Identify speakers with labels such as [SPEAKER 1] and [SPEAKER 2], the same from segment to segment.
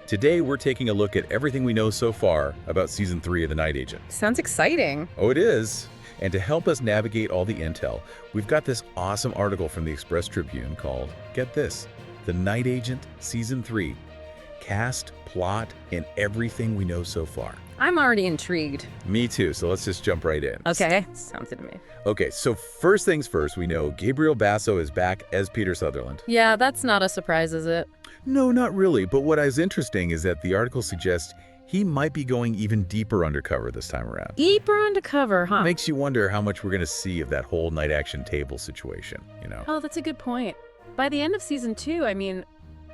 [SPEAKER 1] Today, we're taking a look at everything we know so far about Season 3 of The Night Agent.
[SPEAKER 2] Sounds exciting.
[SPEAKER 1] Oh, it is. And to help us navigate all the intel, we've got this awesome article from the Express Tribune called, get this, The Night Agent Season 3. Cast, plot, and everything we know so far.
[SPEAKER 2] I'm already intrigued.
[SPEAKER 1] Me too, so let's just jump right in.
[SPEAKER 2] Okay, sounds good to me.
[SPEAKER 1] Okay, so first things first, we know Gabriel Basso is back as Peter Sutherland.
[SPEAKER 2] Yeah, that's not a surprise, is it?
[SPEAKER 1] No, not really, but what is interesting is that the article suggests he might be going even deeper undercover this time around.
[SPEAKER 2] Deeper undercover, huh?
[SPEAKER 1] Makes you wonder how much we're going to see of that whole night action table situation, you know?
[SPEAKER 2] Oh, that's a good point. By the end of Season 2, I mean,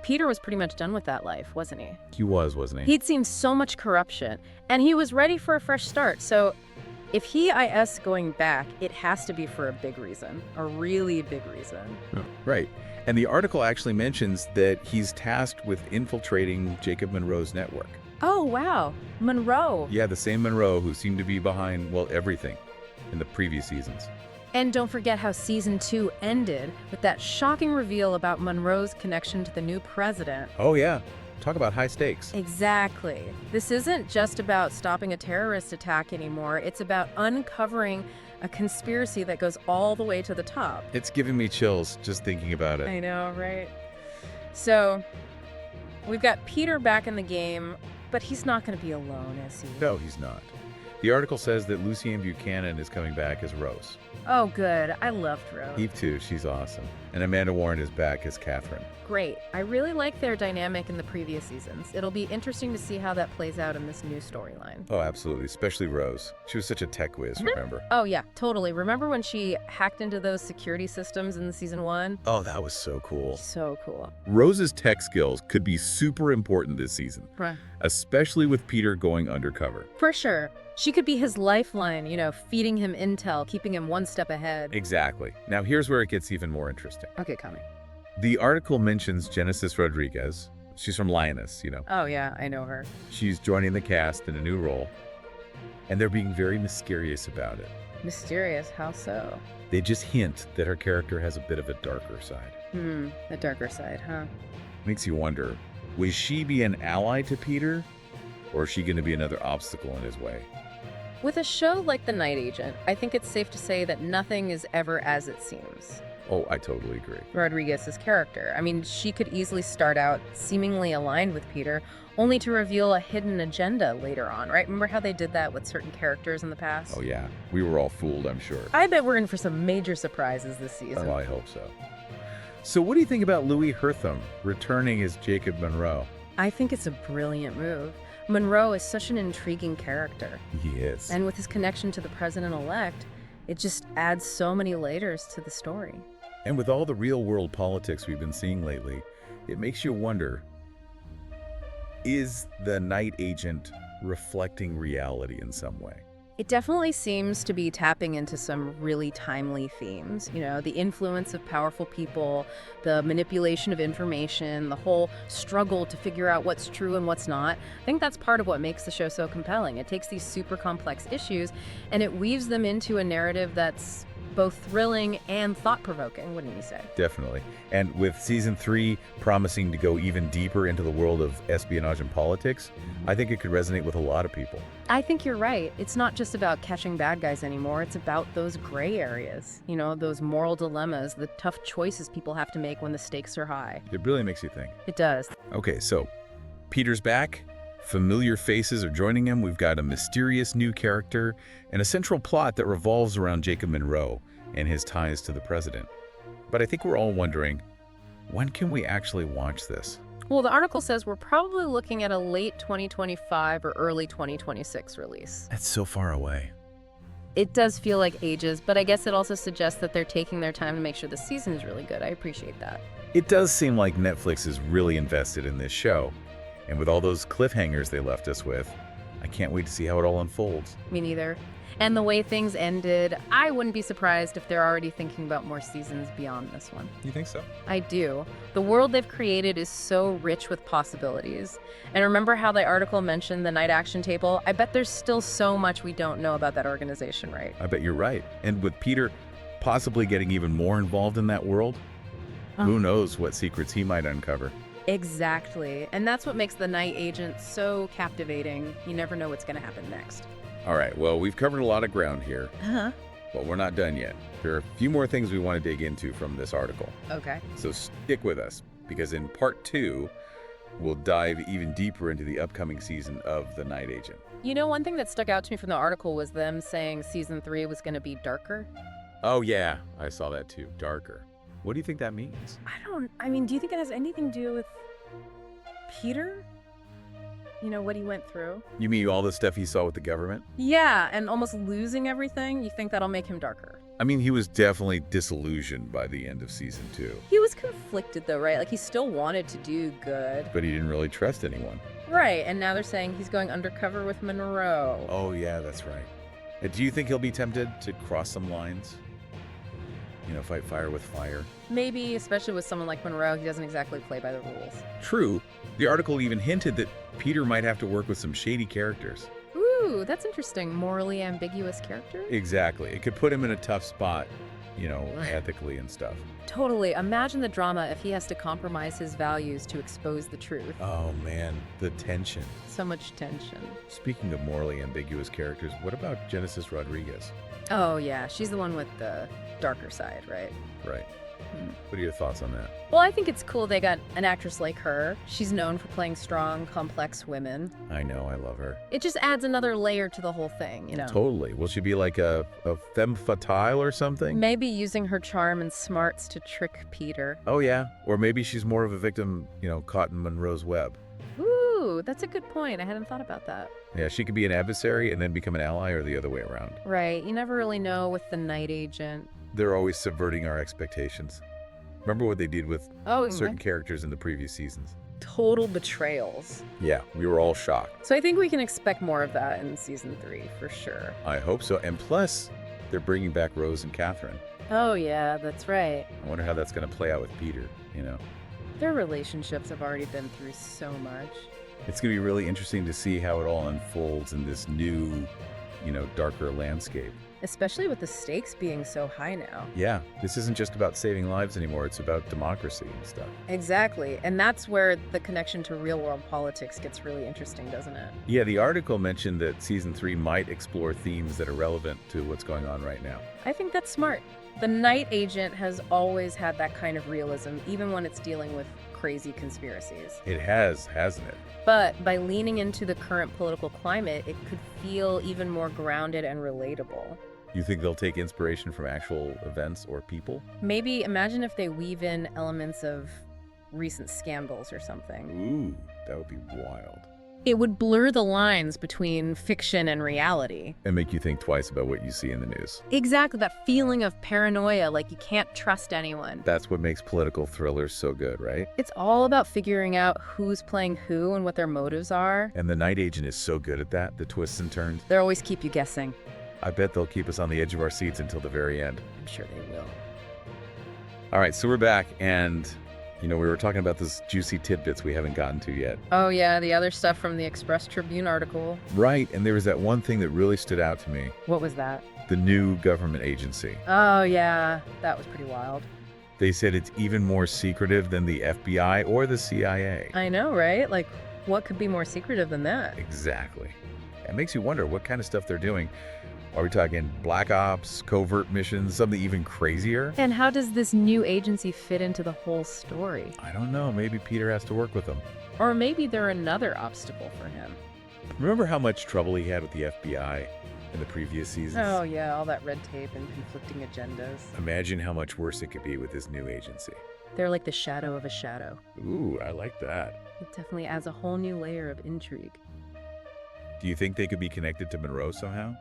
[SPEAKER 2] Peter was pretty much done with that life, wasn't he?
[SPEAKER 1] He was, wasn't he?
[SPEAKER 2] He'd seen so much corruption, and he was ready for a fresh start. So if he is going back, it has to be for a big reason, a really big reason.
[SPEAKER 1] Right. And the article actually mentions that he's tasked with infiltrating Jacob Monroe's network.
[SPEAKER 2] Oh, wow. Monroe.
[SPEAKER 1] Yeah, the same Monroe who seemed to be behind, well, everything in the previous seasons.
[SPEAKER 2] And don't forget how Season 2 ended with that shocking reveal about Monroe's connection to the new president.
[SPEAKER 1] Oh, yeah. Talk about high stakes.
[SPEAKER 2] Exactly. This isn't just about stopping a terrorist attack anymore. It's about uncovering a conspiracy that goes all the way to the top.
[SPEAKER 1] It's giving me chills just thinking about it.
[SPEAKER 2] I know, right? So, we've got Peter back in the game, but he's not going to be alone, is he?
[SPEAKER 1] No, he's not. The article says that Lucien Buchanan is coming back as Rose.
[SPEAKER 2] Oh, good. I loved Rose.
[SPEAKER 1] Eve, too. She's awesome. And Amanda Warren is back as Catherine.
[SPEAKER 2] Great. I really like their dynamic in the previous seasons. It'll be interesting to see how that plays out in this new storyline.
[SPEAKER 1] Oh, absolutely. Especially Rose. She was such a tech whiz, remember?
[SPEAKER 2] Oh, yeah, totally. Remember when she hacked into those security systems in Season 1?
[SPEAKER 1] Oh, that was so cool.
[SPEAKER 2] So cool.
[SPEAKER 1] Rose's tech skills could be super important this season,
[SPEAKER 2] Right.
[SPEAKER 1] especially with Peter going undercover.
[SPEAKER 2] For sure. She could be his lifeline, feeding him intel, keeping him one step ahead.
[SPEAKER 1] Exactly. Now, here's where it gets even more interesting.
[SPEAKER 2] Okay, coming.
[SPEAKER 1] The article mentions Genesis Rodriguez. She's from Lyons,
[SPEAKER 2] Oh, yeah, I know her.
[SPEAKER 1] She's joining the cast in a new role, and they're being very mysterious about it.
[SPEAKER 2] Mysterious, how so?
[SPEAKER 1] They just hint that her character has a bit of a darker side.
[SPEAKER 2] The darker side, huh?
[SPEAKER 1] Makes you wonder, will she be an ally to Peter, or is she going to be another obstacle in his way?
[SPEAKER 2] With a show like The Night Agent, I think it's safe to say that nothing is ever as it seems.
[SPEAKER 1] Oh, I totally agree.
[SPEAKER 2] Rodriguez's character. I mean, she could easily start out seemingly aligned with Peter, only to reveal a hidden agenda later on, right? Remember how they did that with certain characters in the past?
[SPEAKER 1] Oh, yeah. We were all fooled, I'm sure.
[SPEAKER 2] I bet we're in for some major surprises this season.
[SPEAKER 1] Oh, I hope so. So what do you think about Louis Hertham returning as Jacob Monroe?
[SPEAKER 2] I think it's a brilliant move. Monroe is such an intriguing character.
[SPEAKER 1] He is.
[SPEAKER 2] And with his connection to the president-elect, it just adds so many layers to the story.
[SPEAKER 1] And with all the real-world politics we've been seeing lately, it makes you wonder, is the night agent reflecting reality in some way?
[SPEAKER 2] It definitely seems to be tapping into some really timely themes. The influence of powerful people, the manipulation of information, the whole struggle to figure out what's true and what's not. I think that's part of what makes the show so compelling. It takes these super complex issues and it weaves them into a narrative that's both thrilling and thought-provoking, wouldn't you say?
[SPEAKER 1] Definitely. And with Season 3 promising to go even deeper into the world of espionage and politics, I think it could resonate with a lot of people.
[SPEAKER 2] I think you're right. It's not just about catching bad guys anymore. It's about those gray areas, those moral dilemmas, the tough choices people have to make when the stakes are high.
[SPEAKER 1] It really makes you think.
[SPEAKER 2] It does.
[SPEAKER 1] Okay, so Peter's back. Familiar faces are joining him. We've got a mysterious new character and a central plot that revolves around Jacob Monroe and his ties to the president. But I think we're all wondering, when can we actually watch this?
[SPEAKER 2] Well, the article says we're probably looking at a late 2025 or early 2026 release.
[SPEAKER 1] That's so far away.
[SPEAKER 2] It does feel like ages, but I guess it also suggests that they're taking their time to make sure the season is really good. I appreciate that.
[SPEAKER 1] It does seem like Netflix is really invested in this show. And with all those cliffhangers they left us with, I can't wait to see how it all unfolds.
[SPEAKER 2] Me neither. And the way things ended, I wouldn't be surprised if they're already thinking about more seasons beyond this one.
[SPEAKER 1] You think so?
[SPEAKER 2] I do. The world they've created is so rich with possibilities. And remember how the article mentioned the night action table? I bet there's still so much we don't know about that organization, right?
[SPEAKER 1] I bet you're right. And with Peter possibly getting even more involved in that world, who knows what secrets he might uncover.
[SPEAKER 2] Exactly. And that's what makes the night agent so captivating. You never know what's going to happen next.
[SPEAKER 1] All right, well, we've covered a lot of ground here,
[SPEAKER 2] Uh-huh.
[SPEAKER 1] but we're not done yet. There are a few more things we want to dig into from this article.
[SPEAKER 2] Okay.
[SPEAKER 1] So stick with us, because in part 2, we'll dive even deeper into the upcoming season of The Night Agent.
[SPEAKER 2] You know, one thing that stuck out to me from the article was them saying season 3 was going to be darker.
[SPEAKER 1] Oh, yeah, I saw that too. Darker. What do you think that means?
[SPEAKER 2] I mean, do you think it has anything to do with Peter? You know, what he went through?
[SPEAKER 1] You mean all the stuff he saw with the government?
[SPEAKER 2] Yeah, and almost losing everything. You think that'll make him darker?
[SPEAKER 1] I mean, he was definitely disillusioned by the end of season 2.
[SPEAKER 2] He was conflicted, though, right? Like, he still wanted to do good.
[SPEAKER 1] But he didn't really trust anyone.
[SPEAKER 2] Right, and now they're saying he's going undercover with Monroe.
[SPEAKER 1] Oh, yeah, that's right. Do you think he'll be tempted to cross some lines? You know, fight fire with fire?
[SPEAKER 2] Maybe, especially with someone like Monroe, he doesn't exactly play by the rules.
[SPEAKER 1] True. The article even hinted that Peter might have to work with some shady characters.
[SPEAKER 2] Ooh, that's interesting. Morally ambiguous character?
[SPEAKER 1] Exactly. It could put him in a tough spot, you know, ethically and stuff.
[SPEAKER 2] Totally. Imagine the drama if he has to compromise his values to expose the truth.
[SPEAKER 1] Oh, man, the tension.
[SPEAKER 2] So much tension.
[SPEAKER 1] Speaking of morally ambiguous characters, what about Genesis Rodriguez?
[SPEAKER 2] Oh, yeah. She's the one with the darker side, right?
[SPEAKER 1] Right. What are your thoughts on that?
[SPEAKER 2] Well, I think it's cool they got an actress like her. She's known for playing strong, complex women.
[SPEAKER 1] I know, I love her.
[SPEAKER 2] It just adds another layer to the whole thing, you know?
[SPEAKER 1] Totally. Will she be like a femme fatale or something?
[SPEAKER 2] Maybe using her charm and smarts to trick Peter.
[SPEAKER 1] Oh, yeah. Or maybe she's more of a victim, you know, caught in Monroe's web.
[SPEAKER 2] Ooh, that's a good point. I hadn't thought about that.
[SPEAKER 1] Yeah, she could be an adversary and then become an ally, or the other way around.
[SPEAKER 2] Right. You never really know with the night agent.
[SPEAKER 1] They're always subverting our expectations. Remember what they did with certain characters in the previous seasons?
[SPEAKER 2] Total betrayals.
[SPEAKER 1] Yeah, we were all shocked.
[SPEAKER 2] So I think we can expect more of that in season 3, for sure.
[SPEAKER 1] I hope so. And plus, they're bringing back Rose and Catherine.
[SPEAKER 2] Oh, yeah, that's right.
[SPEAKER 1] I wonder how that's going to play out with Peter, you know?
[SPEAKER 2] Their relationships have already been through so much.
[SPEAKER 1] It's going to be really interesting to see how it all unfolds in this new, you know, darker landscape.
[SPEAKER 2] Especially with the stakes being so high now.
[SPEAKER 1] Yeah, this isn't just about saving lives anymore. It's about democracy and stuff.
[SPEAKER 2] Exactly. And that's where the connection to real-world politics gets really interesting, doesn't it?
[SPEAKER 1] Yeah, the article mentioned that season 3 might explore themes that are relevant to what's going on right now.
[SPEAKER 2] I think that's smart. The night agent has always had that kind of realism, even when it's dealing with crazy conspiracies.
[SPEAKER 1] It has, hasn't it?
[SPEAKER 2] But by leaning into the current political climate, it could feel even more grounded and relatable.
[SPEAKER 1] You think they'll take inspiration from actual events or people?
[SPEAKER 2] Maybe imagine if they weave in elements of recent scandals or something.
[SPEAKER 1] Ooh, that would be wild.
[SPEAKER 2] It would blur the lines between fiction and reality.
[SPEAKER 1] And make you think twice about what you see in the news.
[SPEAKER 2] Exactly, that feeling of paranoia, like you can't trust anyone.
[SPEAKER 1] That's what makes political thrillers so good, right?
[SPEAKER 2] It's all about figuring out who's playing who and what their motives are.
[SPEAKER 1] And the night agent is so good at that, the twists and turns.
[SPEAKER 2] They always keep you guessing.
[SPEAKER 1] I bet they'll keep us on the edge of our seats until the very end.
[SPEAKER 2] I'm sure they will.
[SPEAKER 1] All right, so we're back, and you know, we were talking about those juicy tidbits we haven't gotten to yet.
[SPEAKER 2] Oh yeah, the other stuff from the Express Tribune article.
[SPEAKER 1] Right, and there was that one thing that really stood out to me.
[SPEAKER 2] What was that?
[SPEAKER 1] The new government agency.
[SPEAKER 2] Oh yeah, that was pretty wild.
[SPEAKER 1] They said it's even more secretive than the FBI or the CIA.
[SPEAKER 2] I know, right? Like, what could be more secretive than that?
[SPEAKER 1] Exactly. It makes you wonder what kind of stuff they're doing. Are we talking black ops, covert missions, something even crazier?
[SPEAKER 2] And how does this new agency fit into the whole story?
[SPEAKER 1] I don't know. Maybe Peter has to work with them.
[SPEAKER 2] Or maybe they're another obstacle for him.
[SPEAKER 1] Remember how much trouble he had with the FBI in the previous seasons?
[SPEAKER 2] Oh yeah, all that red tape and conflicting agendas.
[SPEAKER 1] Imagine how much worse it could be with this new agency.
[SPEAKER 2] They're like the shadow of a shadow.
[SPEAKER 1] Ooh, I like that.
[SPEAKER 2] It definitely adds a whole new layer of intrigue.
[SPEAKER 1] Do you think they could be connected to Monroe somehow?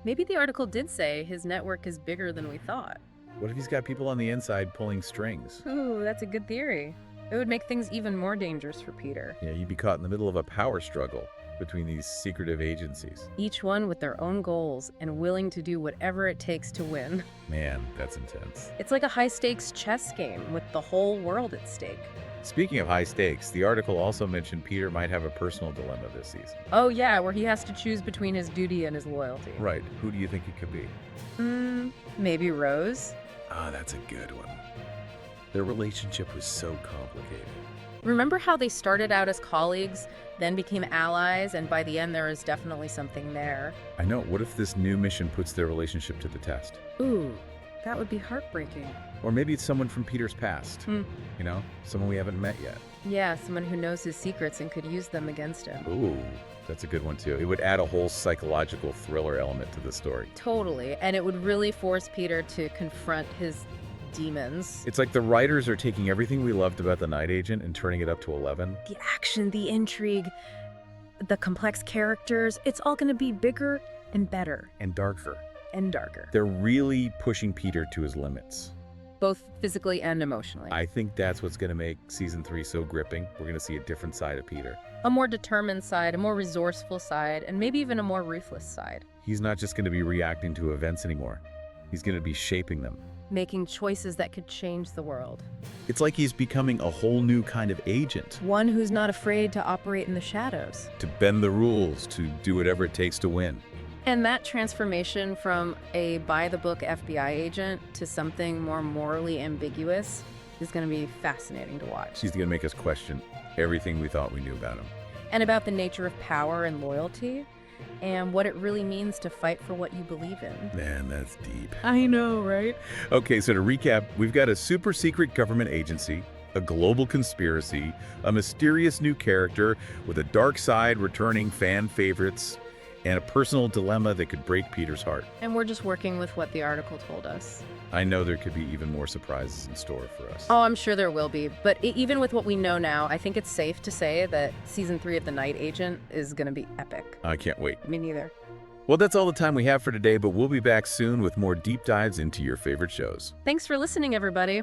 [SPEAKER 2] Maybe the article did say his network is bigger than we thought.
[SPEAKER 1] What if he's got people on the inside pulling strings?
[SPEAKER 2] Ooh, that's a good theory. It would make things even more dangerous for Peter.
[SPEAKER 1] Yeah, you'd be caught in the middle of a power struggle between these secretive agencies.
[SPEAKER 2] Each one with their own goals and willing to do whatever it takes to win.
[SPEAKER 1] Man, that's intense.
[SPEAKER 2] It's like a high-stakes chess game with the whole world at stake.
[SPEAKER 1] Speaking of high stakes, the article also mentioned Peter might have a personal dilemma this season.
[SPEAKER 2] Oh yeah, where he has to choose between his duty and his loyalty.
[SPEAKER 1] Right. Who do you think it could be?
[SPEAKER 2] Maybe Rose?
[SPEAKER 1] Ah, that's a good one. Their relationship was so complicated.
[SPEAKER 2] Remember how they started out as colleagues, then became allies, and by the end there is definitely something there.
[SPEAKER 1] I know. What if this new mission puts their relationship to the test?
[SPEAKER 2] Ooh, that would be heartbreaking.
[SPEAKER 1] Or maybe it's someone from Peter's past.
[SPEAKER 2] Hmm.
[SPEAKER 1] You know, someone we haven't met yet.
[SPEAKER 2] Yeah, someone who knows his secrets and could use them against him.
[SPEAKER 1] Ooh, that's a good one too. It would add a whole psychological thriller element to the story.
[SPEAKER 2] Totally, and it would really force Peter to confront his demons.
[SPEAKER 1] It's like the writers are taking everything we loved about The Night Agent and turning it up to 11.
[SPEAKER 2] The action, the intrigue, the complex characters, it's all going to be bigger and better.
[SPEAKER 1] And darker.
[SPEAKER 2] And darker.
[SPEAKER 1] They're really pushing Peter to his limits.
[SPEAKER 2] Both physically and emotionally.
[SPEAKER 1] I think that's what's going to make season 3 so gripping. We're going to see a different side of Peter.
[SPEAKER 2] A more determined side, a more resourceful side, and maybe even a more ruthless side.
[SPEAKER 1] He's not just going to be reacting to events anymore. He's going to be shaping them.
[SPEAKER 2] Making choices that could change the world.
[SPEAKER 1] It's like he's becoming a whole new kind of agent.
[SPEAKER 2] One who's not afraid to operate in the shadows.
[SPEAKER 1] To bend the rules, to do whatever it takes to win.
[SPEAKER 2] And that transformation from a by-the-book FBI agent to something more morally ambiguous is going to be fascinating to watch.
[SPEAKER 1] He's going to make us question everything we thought we knew about him.
[SPEAKER 2] And about the nature of power and loyalty, and what it really means to fight for what you believe in.
[SPEAKER 1] Man, that's deep.
[SPEAKER 2] I know, right?
[SPEAKER 1] Okay, so to recap, we've got a super secret government agency, a global conspiracy, a mysterious new character with a dark side returning fan favorites, and a personal dilemma that could break Peter's heart.
[SPEAKER 2] And we're just working with what the article told us.
[SPEAKER 1] I know there could be even more surprises in store for us.
[SPEAKER 2] Oh, I'm sure there will be. But even with what we know now, I think it's safe to say that season 3 of The Night Agent is going to be epic.
[SPEAKER 1] I can't wait.
[SPEAKER 2] Me neither.
[SPEAKER 1] Well, that's all the time we have for today, but we'll be back soon with more deep dives into your favorite shows.
[SPEAKER 2] Thanks for listening, everybody.